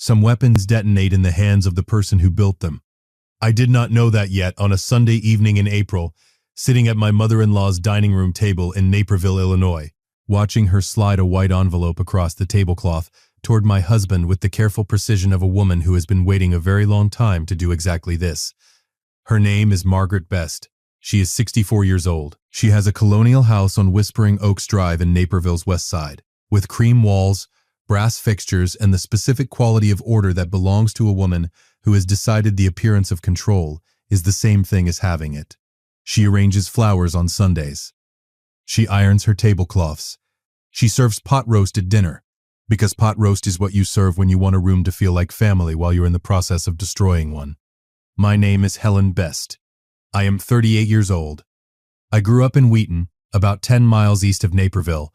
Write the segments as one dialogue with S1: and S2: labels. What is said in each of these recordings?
S1: Some weapons detonate in the hands of the person who built them. I did not know that yet on a Sunday evening in April, sitting at my mother-in-law's dining room table in Naperville, Illinois, watching her slide a white envelope across the tablecloth toward my husband with the careful precision of a woman who has been waiting a very long time to do exactly this. Her name is Margaret Best. She is 64 years old. She has a colonial house on Whispering Oaks Drive in Naperville's west side, with cream walls, brass fixtures, and the specific quality of order that belongs to a woman who has decided the appearance of control is the same thing as having it. She arranges flowers on Sundays. She irons her tablecloths. She serves pot roast at dinner, because pot roast is what you serve when you want a room to feel like family while you're in the process of destroying one. My name is Helen Best. I am 38 years old. I grew up in Wheaton, about 10 miles east of Naperville,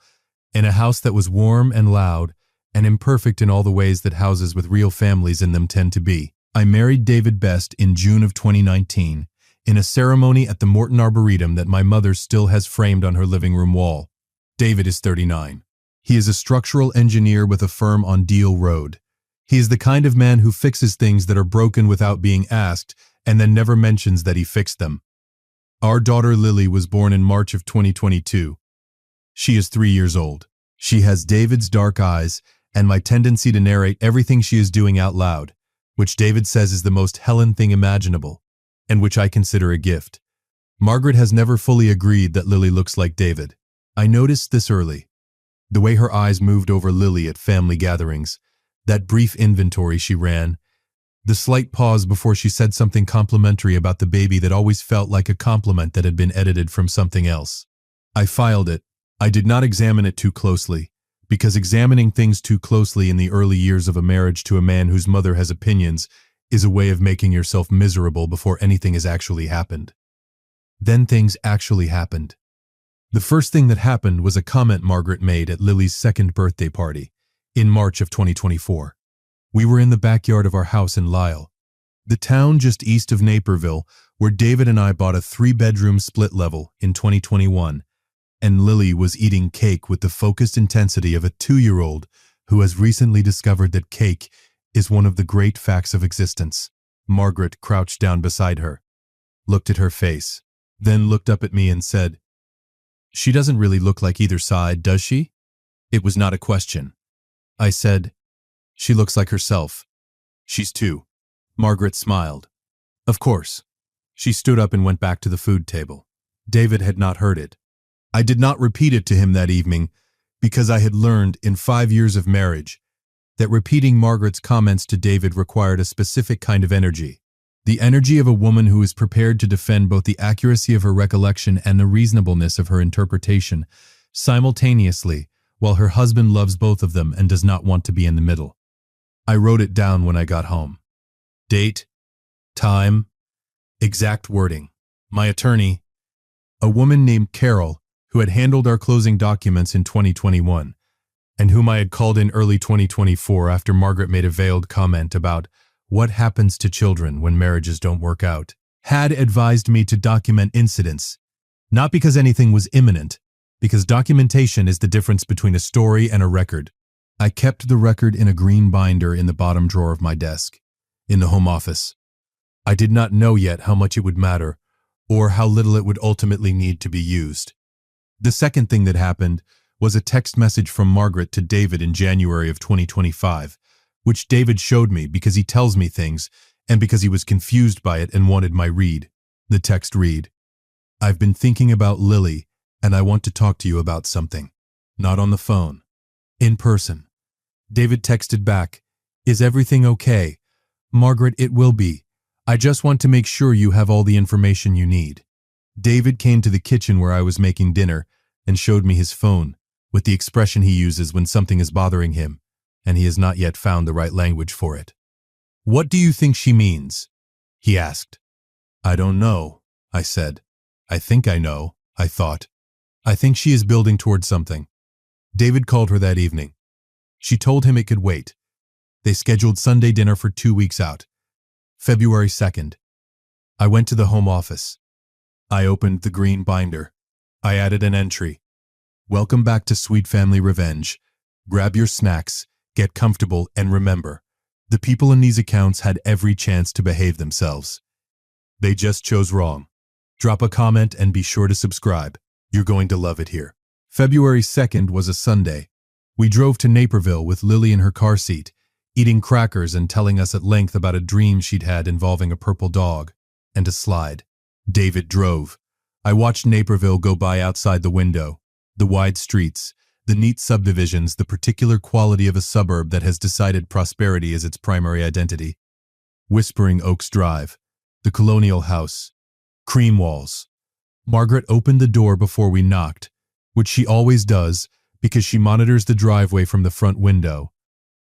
S1: in a house that was warm and loud and imperfect in all the ways that houses with real families in them tend to be. I married David Best in June of 2019 in a ceremony at the Morton Arboretum that my mother still has framed on her living room wall. David is 39. He is a structural engineer with a firm on Deal Road. He is the kind of man who fixes things that are broken without being asked and then never mentions that he fixed them. Our daughter Lily was born in March of 2022. She is 3 years old. She has David's dark eyes and my tendency to narrate everything she is doing out loud, which David says is the most Helen thing imaginable, and which I consider a gift. Margaret has never fully agreed that Lily looks like David. I noticed this early. The way her eyes moved over Lily at family gatherings, that brief inventory she ran, the slight pause before she said something complimentary about the baby that always felt like a compliment that had been edited from something else. I filed it. I did not examine it too closely, because examining things too closely in the early years of a marriage to a man whose mother has opinions is a way of making yourself miserable before anything has actually happened. Then things actually happened. The first thing that happened was a comment Margaret made at Lily's second birthday party in March of 2024. We were in the backyard of our house in Lisle, the town just east of Naperville, where David and I bought a 3-bedroom split level in 2021, and Lily was eating cake with the focused intensity of a 2-year-old who has recently discovered that cake is one of the great facts of existence. Margaret crouched down beside her, looked at her face, then looked up at me and said, "She doesn't really look like either side, does she?" It was not a question. I said, "She looks like herself. She's 2. Margaret smiled. Of course. She stood up and went back to the food table. David had not heard it. I did not repeat it to him that evening because I had learned in 5 years of marriage that repeating Margaret's comments to David required a specific kind of energy. The energy of a woman who is prepared to defend both the accuracy of her recollection and the reasonableness of her interpretation simultaneously, while her husband loves both of them and does not want to be in the middle. I wrote it down when I got home. Date, time, exact wording. My attorney, a woman named Carol, who had handled our closing documents in 2021, and whom I had called in early 2024 after Margaret made a veiled comment about what happens to children when marriages don't work out, had advised me to document incidents, not because anything was imminent, because documentation is the difference between a story and a record. I kept the record in a green binder in the bottom drawer of my desk, in the home office. I did not know yet how much it would matter, or how little it would ultimately need to be used. The second thing that happened was a text message from Margaret to David in January of 2025, which David showed me because he tells me things and because he was confused by it and wanted my read. The text read, "I've been thinking about Lily, and I want to talk to you about something. Not on the phone. In person." David texted back, "Is everything okay? Margaret, it will be. I just want to make sure you have all the information you need." David came to the kitchen where I was making dinner and showed me his phone, with the expression he uses when something is bothering him, and he has not yet found the right language for it. "What do you think she means?" he asked. "I don't know," I said. "I think I know," I thought. "I think she is building towards something." David called her that evening. She told him it could wait. They scheduled Sunday dinner for 2 weeks out. February 2nd. I went to the home office. I opened the green binder. I added an entry. "Welcome back to Sweet Family Revenge. Grab your snacks, get comfortable, and remember, The people in these accounts had every chance to behave themselves. They just chose wrong. Drop a comment and be sure to subscribe. You're going to love it here. February 2nd was a Sunday. We drove to Naperville with Lily in her car seat, eating crackers and telling us at length about a dream she'd had involving a purple dog and a slide. David drove. I watched Naperville go by outside the window. The wide streets, the neat subdivisions, the particular quality of a suburb that has decided prosperity as its primary identity. Whispering Oaks Drive, the colonial house, cream walls. Margaret opened the door before we knocked, which she always does because she monitors the driveway from the front window,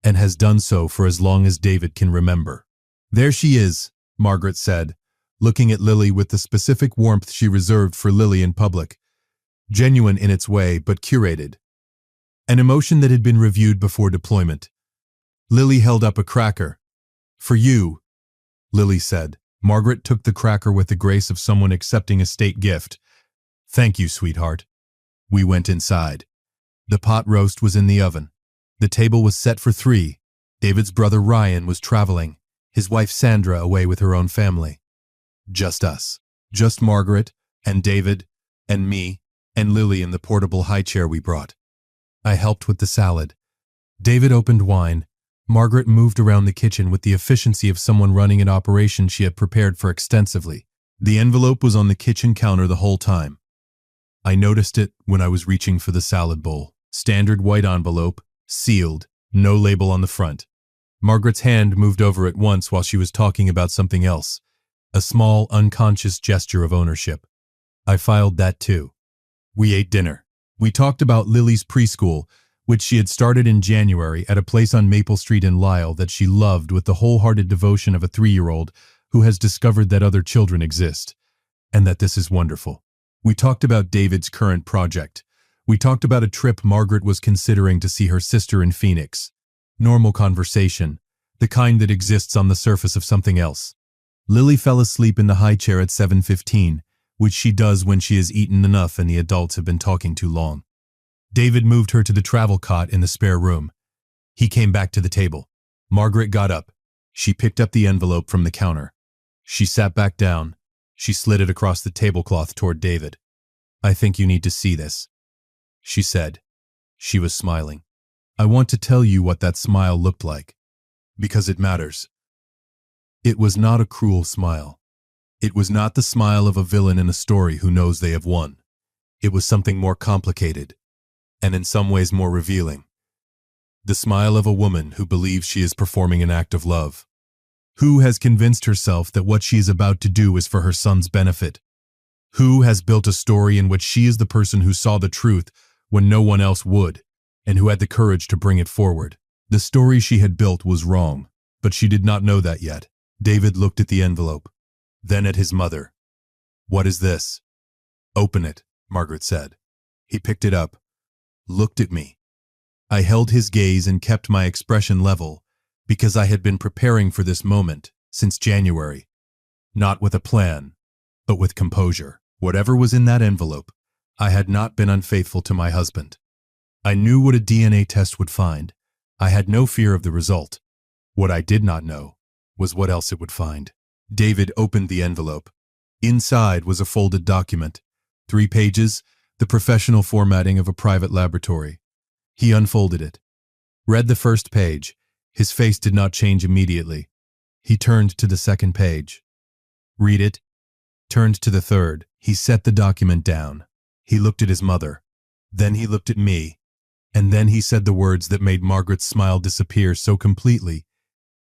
S1: and has done so for as long as David can remember. "There she is," Margaret said, looking at Lily with the specific warmth she reserved for Lily in public. Genuine in its way, but curated. An emotion that had been reviewed before deployment. Lily held up a cracker. "For you," Lily said. Margaret took the cracker with the grace of someone accepting a state gift. "Thank you, sweetheart." We went inside. The pot roast was in the oven. The table was set for 3. David's brother Ryan was traveling, his wife Sandra away with her own family. Just us. Just Margaret, and David, and me, and Lily in the portable high chair we brought. I helped with the salad. David opened wine. Margaret moved around the kitchen with the efficiency of someone running an operation she had prepared for extensively. The envelope was on the kitchen counter the whole time. I noticed it when I was reaching for the salad bowl. Standard white envelope, sealed, no label on the front. Margaret's hand moved over at once while she was talking about something else, a small, unconscious gesture of ownership. I filed that too. We ate dinner. We talked about Lily's preschool, which she had started in January at a place on Maple Street in Lisle that she loved with the wholehearted devotion of a 3-year-old who has discovered that other children exist, and that this is wonderful. We talked about David's current project. We talked about a trip Margaret was considering to see her sister in Phoenix. Normal conversation, the kind that exists on the surface of something else. Lily fell asleep in the high chair at 7:15, which she does when she has eaten enough and the adults have been talking too long. David moved her to the travel cot in the spare room. He came back to the table. Margaret got up. She picked up the envelope from the counter. She sat back down. She slid it across the tablecloth toward David. "I think you need to see this," she said. She was smiling. "I want to tell you what that smile looked like, because it matters." It was not a cruel smile. It was not the smile of a villain in a story who knows they have won. It was something more complicated, and in some ways more revealing. The smile of a woman who believes she is performing an act of love, who has convinced herself that what she is about to do is for her son's benefit, who has built a story in which she is the person who saw the truth when no one else would, and who had the courage to bring it forward. The story she had built was wrong, but she did not know that yet. David looked at the envelope, then at his mother. "What is this?" "Open it," Margaret said. He picked it up, looked at me. I held his gaze and kept my expression level, because I had been preparing for this moment since January. Not with a plan, but with composure. Whatever was in that envelope, I had not been unfaithful to my husband. I knew what a DNA test would find. I had no fear of the result. What I did not know was what else it would find. David opened the envelope. Inside was a folded document. 3 pages, the professional formatting of a private laboratory. He unfolded it. Read the first page. His face did not change immediately. He turned to the second page. Read it. Turned to the third. He set the document down. He looked at his mother. Then he looked at me. And then he said the words that made Margaret's smile disappear so completely,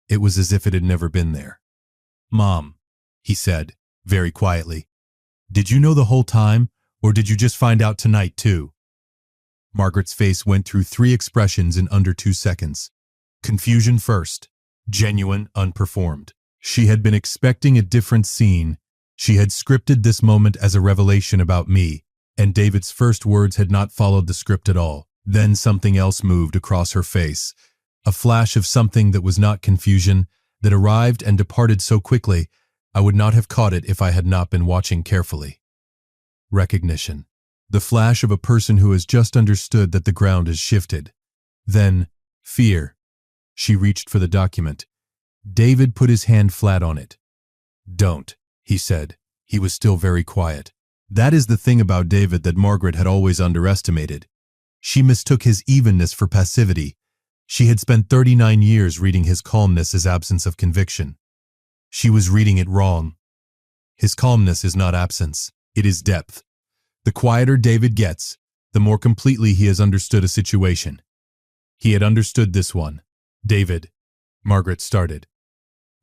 S1: it was as if it had never been there. "Mom," he said, very quietly, "did you know the whole time, or did you just find out tonight, too?" Margaret's face went through 3 expressions in under 2 seconds. Confusion first, genuine, unperformed. She had been expecting a different scene. She had scripted this moment as a revelation about me, and David's first words had not followed the script at all. Then something else moved across her face, a flash of something that was not confusion, that arrived and departed so quickly, I would not have caught it if I had not been watching carefully. Recognition. The flash of a person who has just understood that the ground has shifted. Then, fear. She reached for the document. David put his hand flat on it. "Don't," he said. He was still very quiet. That is the thing about David that Margaret had always underestimated. She mistook his evenness for passivity. She had spent 39 years reading his calmness as absence of conviction. She was reading it wrong. His calmness is not absence, it is depth. The quieter David gets, the more completely he has understood a situation. He had understood this one. "David," Margaret started.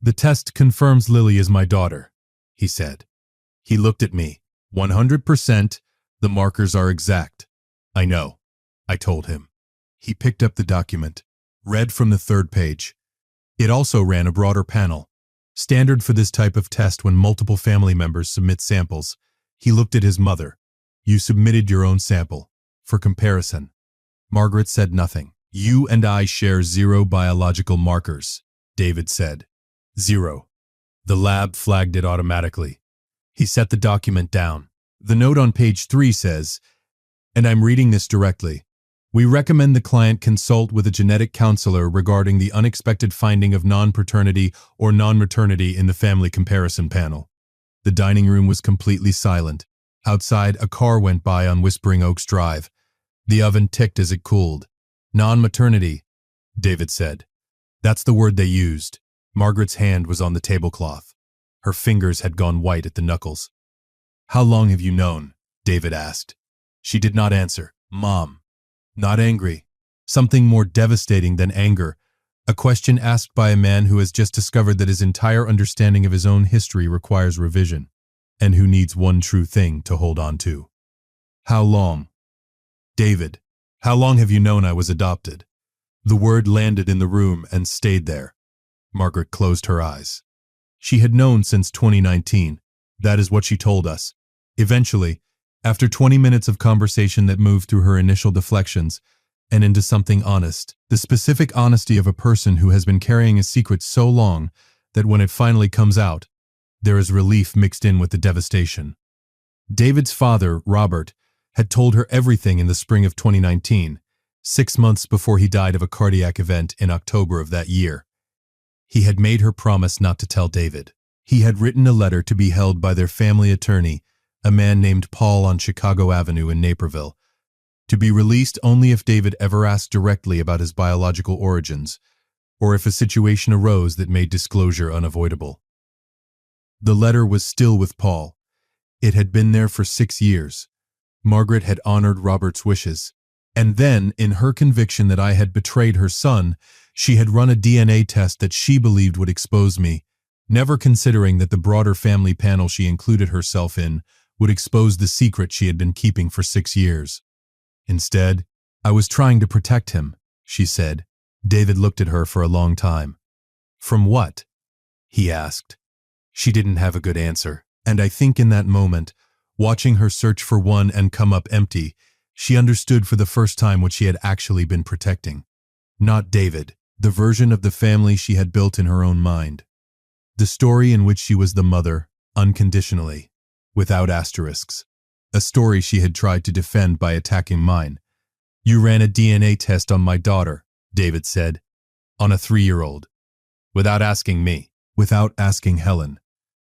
S1: "The test confirms Lily is my daughter," he said. He looked at me. 100%, the markers are exact. "I know," I told him. He picked up the document, read from the 3rd page. It also ran a broader panel, standard for this type of test when multiple family members submit samples. He looked at his mother. "You submitted your own sample. For comparison." Margaret said nothing. "You and I share 0 biological markers," David said. 0. The lab flagged it automatically. He set the document down. The note on page 3 says, and I'm reading this directly, "We recommend the client consult with a genetic counselor regarding the unexpected finding of non-paternity or non-maternity in the family comparison panel." The dining room was completely silent. Outside, a car went by on Whispering Oaks Drive. The oven ticked as it cooled. "Non-maternity," David said. "That's the word they used." Margaret's hand was on the tablecloth. Her fingers had gone white at the knuckles. "How long have you known?" David asked. She did not answer. "Mom." Not angry. Something more devastating than anger. A question asked by a man who has just discovered that his entire understanding of his own history requires revision, and who needs one true thing to hold on to. "How long?" "David, how long have you known I was adopted?" The word landed in the room and stayed there. Margaret closed her eyes. She had known since 2019. That is what she told us. Eventually, after 20 minutes of conversation that moved through her initial deflections and into something honest, the specific honesty of a person who has been carrying a secret so long that when it finally comes out, there is relief mixed in with the devastation. David's father, Robert, had told her everything in the spring of 2019, 6 months before he died of a cardiac event in October of that year. He had made her promise not to tell David. He had written a letter to be held by their family attorney, a man named Paul on Chicago Avenue in Naperville, to be released only if David ever asked directly about his biological origins, or if a situation arose that made disclosure unavoidable. The letter was still with Paul. It had been there for 6 years. Margaret had honored Robert's wishes. And then, in her conviction that I had betrayed her son, she had run a DNA test that she believed would expose me, never considering that the broader family panel she included herself in would expose the secret she had been keeping for 6 years. Instead, "I was trying to protect him," she said. David looked at her for a long time. "From what?" he asked. She didn't have a good answer, and I think in that moment, watching her search for one and come up empty, she understood for the first time what she had actually been protecting. Not David, the version of the family she had built in her own mind. The story in which she was the mother, unconditionally, without asterisks. A story she had tried to defend by attacking mine. "You ran a DNA test on my daughter," David said, "on a 3-year-old. Without asking me, without asking Helen.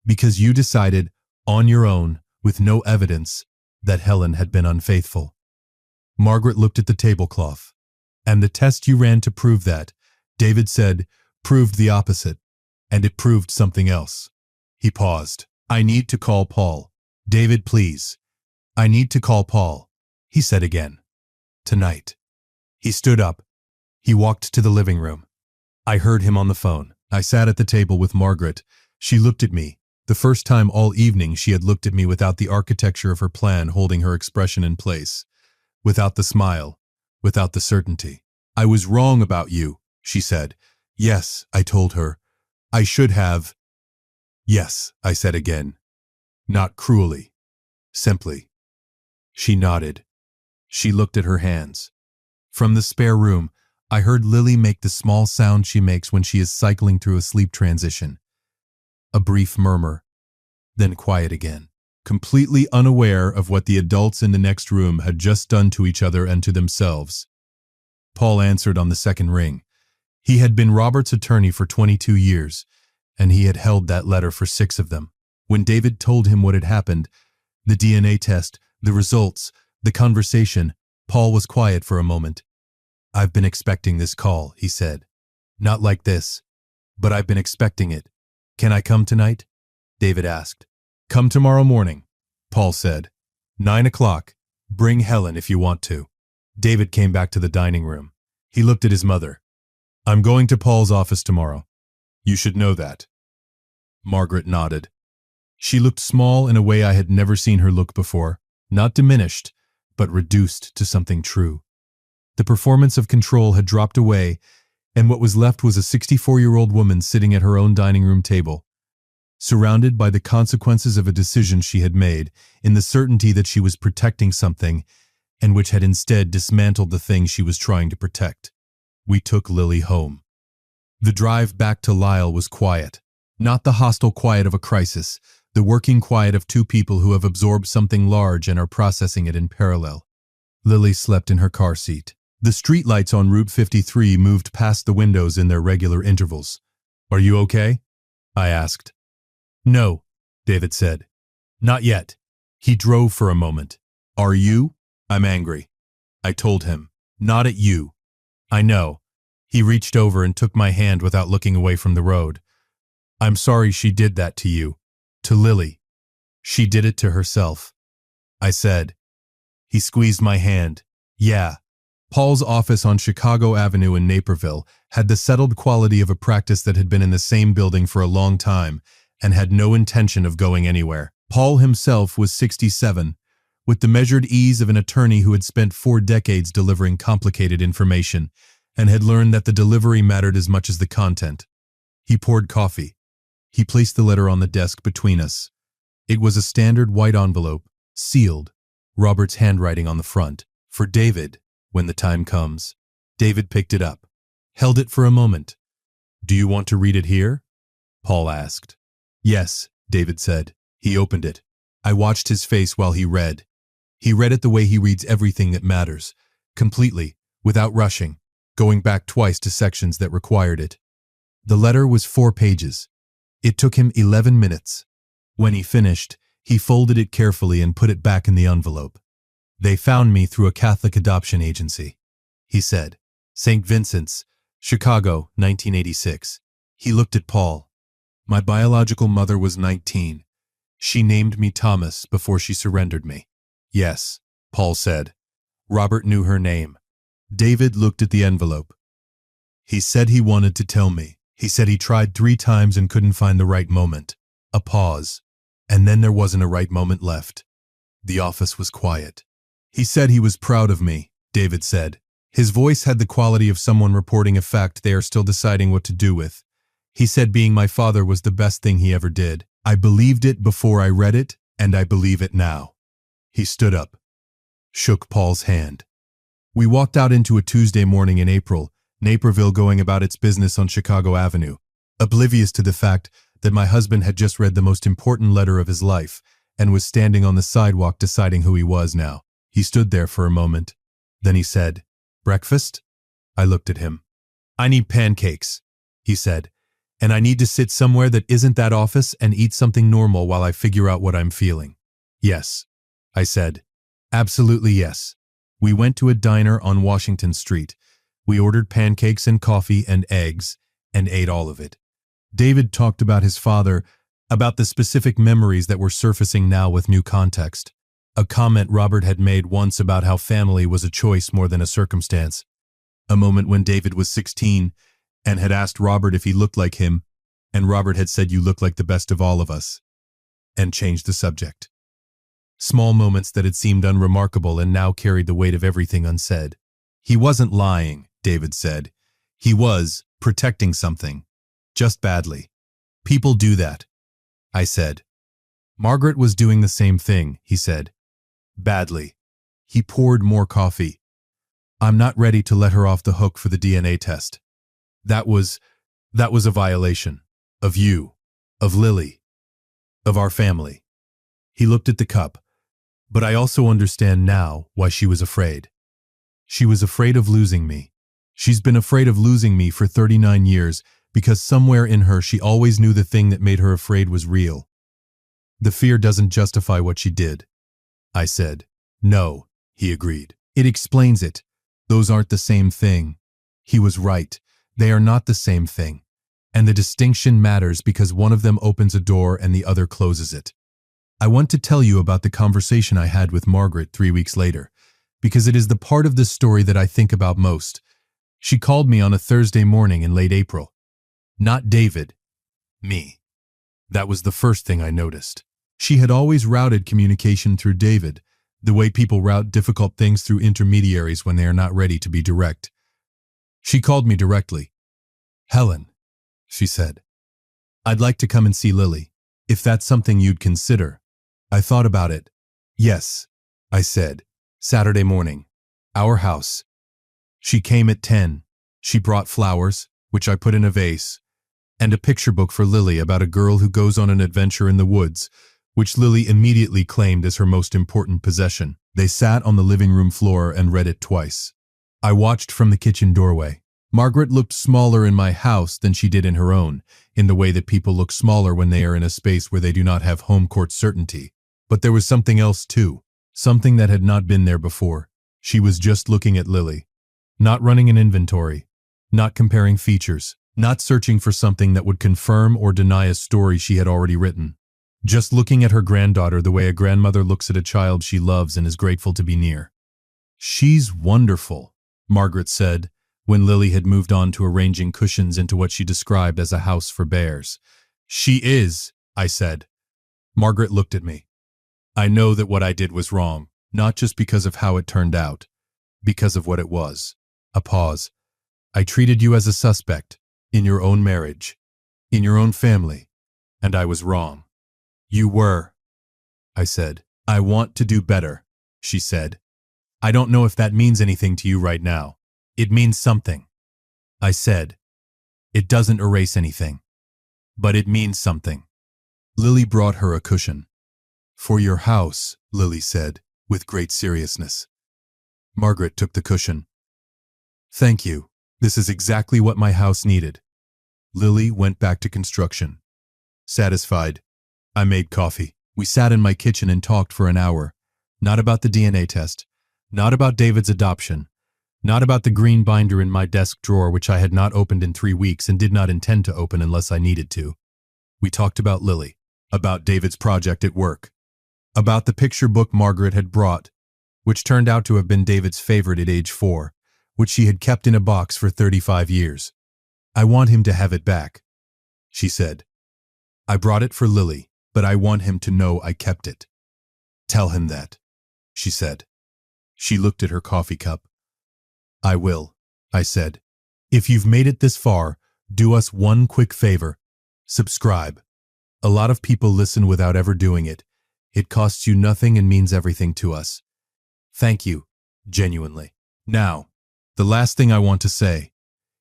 S1: Because you decided, on your own, with no evidence, that Helen had been unfaithful." Margaret looked at the tablecloth. "And the test you ran to prove that," David said, "proved the opposite. And it proved something else." He paused. "I need to call Paul. David, please. I need to call Paul," he said again. "Tonight." He stood up. He walked to the living room. I heard him on the phone. I sat at the table with Margaret. She looked at me. The first time all evening she had looked at me without the architecture of her plan holding her expression in place. Without the smile. Without the certainty. "I was wrong about you," she said. "Yes," I told her. "I should have." "Yes," I said again. Not cruelly. Simply. She nodded. She looked at her hands. From the spare room, I heard Lily make the small sound she makes when she is cycling through a sleep transition. A brief murmur, then quiet again, completely unaware of what the adults in the next room had just done to each other and to themselves. Paul answered on the second ring. He had been Robert's attorney for 22 years, and he had held that letter for 6 of them. When David told him what had happened, the DNA test, the results, the conversation, Paul was quiet for a moment. "I've been expecting this call," he said. "Not like this, but I've been expecting it. Can I come tonight?" David asked. "Come tomorrow morning," Paul said. 9 o'clock. Bring Helen if you want to." David came back to the dining room. He looked at his mother. "I'm going to Paul's office tomorrow. You should know that." Margaret nodded. She looked small in a way I had never seen her look before, not diminished, but reduced to something true. The performance of control had dropped away, and what was left was a 64-year-old woman sitting at her own dining room table, surrounded by the consequences of a decision she had made, in the certainty that she was protecting something, and which had instead dismantled the thing she was trying to protect. We took Lily home. The drive back to Lyle was quiet, not the hostile quiet of a crisis, the working quiet of 2 people who have absorbed something large and are processing it in parallel. Lily slept in her car seat. The streetlights on Route 53 moved past the windows in their regular intervals. "Are you okay?" I asked. "No," David said. "Not yet." He drove for a moment. "Are you?" "I'm angry," I told him. "Not at you." "I know." He reached over and took my hand without looking away from the road. "I'm sorry she did that to you. To Lily. She did it to herself," I said. He squeezed my hand. "Yeah." Paul's office on Chicago Avenue in Naperville had the settled quality of a practice that had been in the same building for a long time and had no intention of going anywhere. Paul himself was 67, with the measured ease of an attorney who had spent 4 decades delivering complicated information and had learned that the delivery mattered as much as the content. He poured coffee. He placed the letter on the desk between us. It was a standard white envelope, sealed, Robert's handwriting on the front. "For David, when the time comes." David picked it up, held it for a moment. "Do you want to read it here?" Paul asked. "Yes," David said. He opened it. I watched his face while he read. He read it the way he reads everything that matters, completely, without rushing, going back twice to sections that required it. The letter was 4 pages. It took him 11 minutes. When he finished, he folded it carefully and put it back in the envelope. "They found me through a Catholic adoption agency," he said. "St. Vincent's, Chicago, 1986. He looked at Paul. "My biological mother was 19. She named me Thomas before she surrendered me." "Yes," Paul said. "Robert knew her name." David looked at the envelope. "He said he wanted to tell me. He said he tried 3 times and couldn't find the right moment." A pause, and then there wasn't a right moment left. The office was quiet. "He said he was proud of me," David said. His voice had the quality of someone reporting a fact they are still deciding what to do with. "He said being my father was the best thing he ever did. I believed it before I read it, and I believe it now." He stood up, shook Paul's hand. We walked out into a Tuesday morning in April, Naperville going about its business on Chicago Avenue, oblivious to the fact that my husband had just read the most important letter of his life and was standing on the sidewalk deciding who he was now. He stood there for a moment. Then he said, "Breakfast?" I looked at him. "I need pancakes," he said, "and I need to sit somewhere that isn't that office and eat something normal while I figure out what I'm feeling." "Yes," I said. "Absolutely yes." We went to a diner on Washington Street. We ordered pancakes and coffee and eggs and ate all of it. David talked about his father, about the specific memories that were surfacing now with new context. A comment Robert had made once about how family was a choice more than a circumstance. A moment when David was 16 and had asked Robert if he looked like him, and Robert had said, "You look like the best of all of us," and changed the subject. Small moments that had seemed unremarkable and now carried the weight of everything unsaid. "He wasn't lying," David said. "He was protecting something. Just badly. People do that," I said. "Margaret was doing the same thing," he said. "Badly." He poured more coffee. "I'm not ready to let her off the hook for the DNA test. That was a violation. Of you. Of Lily. Of our family." He looked at the cup. "But I also understand now why she was afraid. She was afraid of losing me. She's been afraid of losing me for 39 years because somewhere in her she always knew the thing that made her afraid was real. The fear doesn't justify what she did, I said. No, he agreed. It explains it. Those aren't the same thing. He was right. They are not the same thing. And the distinction matters because one of them opens a door and the other closes it. I want to tell you about the conversation I had with Margaret 3 weeks later, because it is the part of this story that I think about most. She called me on a Thursday morning in late April. Not David. Me. That was the first thing I noticed. She had always routed communication through David, the way people route difficult things through intermediaries when they are not ready to be direct. She called me directly. Helen, she said, I'd like to come and see Lily, if that's something you'd consider. I thought about it. Yes, I said. Saturday morning. Our house. She came at 10. She brought flowers, which I put in a vase, and a picture book for Lily about a girl who goes on an adventure in the woods, which Lily immediately claimed as her most important possession. They sat on the living room floor and read it twice. I watched from the kitchen doorway. Margaret looked smaller in my house than she did in her own, in the way that people look smaller when they are in a space where they do not have home court certainty. But there was something else too, something that had not been there before. She was just looking at Lily, not running an inventory, not comparing features, not searching for something that would confirm or deny a story she had already written. Just looking at her granddaughter the way a grandmother looks at a child she loves and is grateful to be near. She's wonderful, Margaret said, when Lily had moved on to arranging cushions into what she described as a house for bears. She is, I said. Margaret looked at me. I know that what I did was wrong, not just because of how it turned out, because of what it was. A pause. I treated you as a suspect, in your own marriage, in your own family, and I was wrong. You were, I said. I want to do better, she said. I don't know if that means anything to you right now. It means something, I said. It doesn't erase anything, but it means something. Lily brought her a cushion. For your house, Lily said, with great seriousness. Margaret took the cushion. Thank you. This is exactly what my house needed. Lily went back to construction. Satisfied, I made coffee. We sat in my kitchen and talked for an hour. Not about the DNA test, not about David's adoption, not about the green binder in my desk drawer which I had not opened in 3 weeks and did not intend to open unless I needed to. We talked about Lily, about David's project at work, about the picture book Margaret had brought, which turned out to have been David's favorite at age 4, which she had kept in a box for 35 years. I want him to have it back, she said. I brought it for Lily, but I want him to know I kept it. Tell him that, she said. She looked at her coffee cup. I will, I said. If you've made it this far, do us one quick favor. Subscribe. A lot of people listen without ever doing it. It costs you nothing and means everything to us. Thank you, genuinely. Now, the last thing I want to say.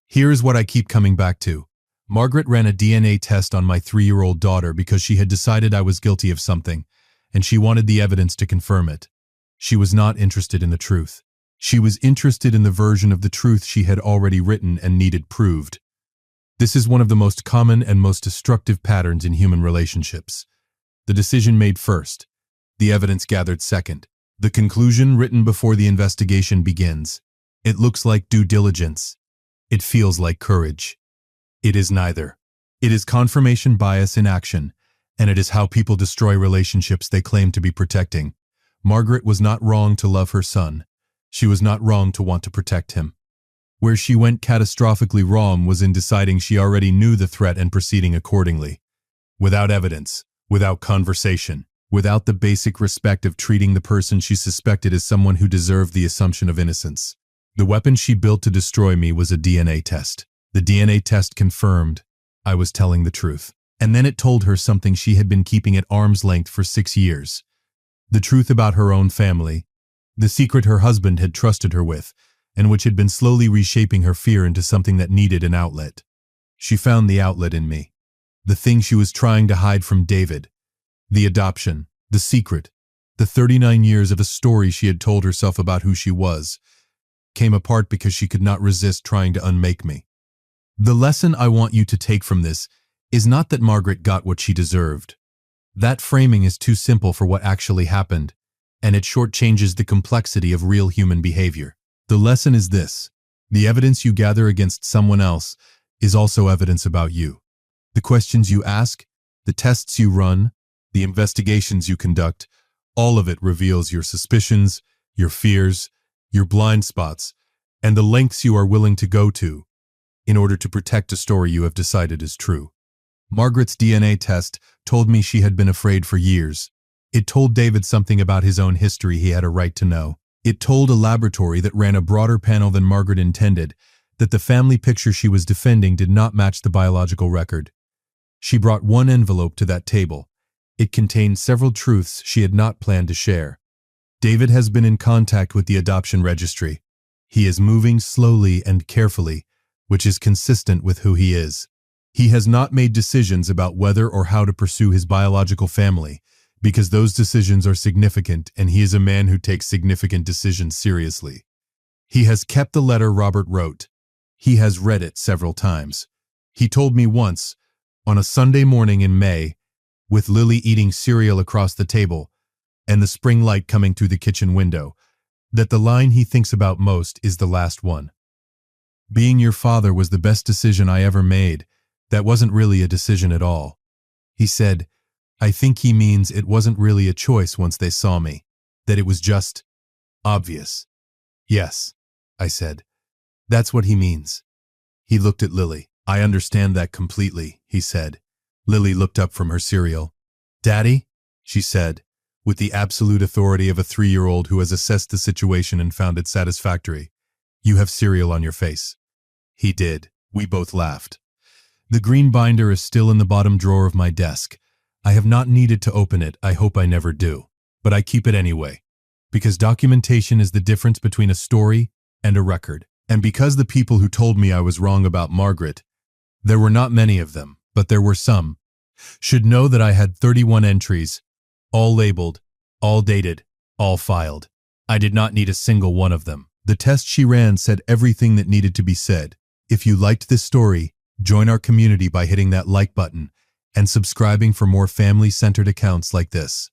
S1: Here is what I keep coming back to. Margaret ran a DNA test on my 3-year-old daughter because she had decided I was guilty of something, and she wanted the evidence to confirm it. She was not interested in the truth. She was interested in the version of the truth she had already written and needed proved. This is one of the most common and most destructive patterns in human relationships. The decision made first, the evidence gathered second, the conclusion written before the investigation begins. It looks like due diligence. It feels like courage. It is neither. It is confirmation bias in action, and it is how people destroy relationships they claim to be protecting. Margaret was not wrong to love her son. She was not wrong to want to protect him. Where she went catastrophically wrong was in deciding she already knew the threat and proceeding accordingly. Without evidence, without conversation, without the basic respect of treating the person she suspected as someone who deserved the assumption of innocence. The weapon she built to destroy me was a DNA test. The DNA test confirmed I was telling the truth. And then it told her something she had been keeping at arm's length for 6 years. The truth about her own family, the secret her husband had trusted her with, and which had been slowly reshaping her fear into something that needed an outlet. She found the outlet in me. The thing she was trying to hide from David. The adoption, the secret, the 39 years of a story she had told herself about who she was. came apart because she could not resist trying to unmake me. The lesson I want you to take from this is not that Margaret got what she deserved. That framing is too simple for what actually happened, and it shortchanges the complexity of real human behavior. The lesson is this: the evidence you gather against someone else is also evidence about you. The questions you ask, the tests you run, the investigations you conduct, all of it reveals your suspicions, your fears, your blind spots, and the lengths you are willing to go to in order to protect a story you have decided is true. Margaret's DNA test told me she had been afraid for years. It told David something about his own history he had a right to know. It told a laboratory that ran a broader panel than Margaret intended that the family picture she was defending did not match the biological record. She brought one envelope to that table. It contained several truths she had not planned to share. David has been in contact with the adoption registry. He is moving slowly and carefully, which is consistent with who he is. He has not made decisions about whether or how to pursue his biological family, because those decisions are significant and he is a man who takes significant decisions seriously. He has kept the letter Robert wrote. He has read it several times. He told me once, on a Sunday morning in May, with Lily eating cereal across the table and the spring light coming through the kitchen window, that the line he thinks about most is the last one. Being your father was the best decision I ever made. That wasn't really a decision at all. He said, I think he means it wasn't really a choice once they saw me, that it was just obvious. Yes, I said. That's what he means. He looked at Lily. I understand that completely, he said. Lily looked up from her cereal. Daddy, she said, with the absolute authority of a 3-year-old who has assessed the situation and found it satisfactory. You have cereal on your face. He did. We both laughed. The green binder is still in the bottom drawer of my desk. I have not needed to open it, I hope I never do. But I keep it anyway. Because documentation is the difference between a story and a record. And because the people who told me I was wrong about Margaret, there were not many of them, but there were some, should know that I had 31 entries, all labeled, all dated, all filed. I did not need a single one of them. The test she ran said everything that needed to be said. If you liked this story, join our community by hitting that like button and subscribing for more family-centered accounts like this.